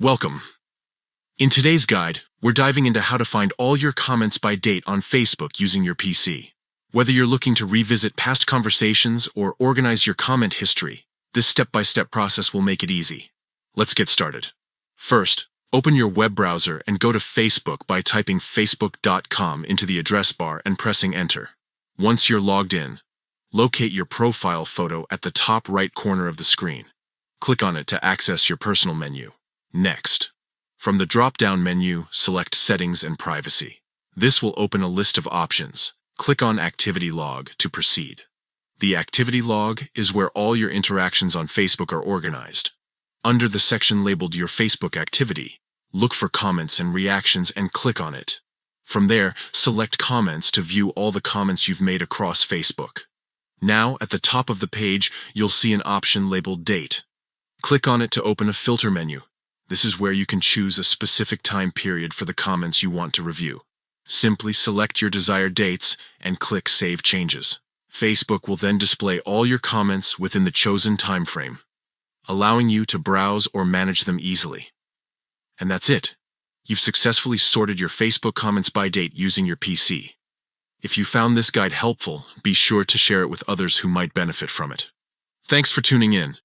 Welcome. In today's guide, we're diving into how to find all your comments by date on Facebook using your PC. Whether you're looking to revisit past conversations or organize your comment history, this step-by-step process will make it easy. Let's get started. First, open your web browser and go to Facebook by typing facebook.com into the address bar and pressing enter. Once you're logged in, locate your profile photo at the top right corner of the screen. Click on it to access your personal menu. Next, from the drop-down menu, select Settings and Privacy. This will open a list of options. Click on Activity Log to proceed. The Activity Log is where all your interactions on Facebook are organized. Under the section labeled Your Facebook Activity, look for Comments and Reactions and click on it. From there, select Comments to view all the comments you've made across Facebook. Now, at the top of the page, you'll see an option labeled Date. Click on it to open a filter menu. This is where you can choose a specific time period for the comments you want to review. Simply select your desired dates and click Save Changes. Facebook will then display all your comments within the chosen time frame, allowing you to browse or manage them easily. And that's it. You've successfully sorted your Facebook comments by date using your PC. If you found this guide helpful, be sure to share it with others who might benefit from it. Thanks for tuning in.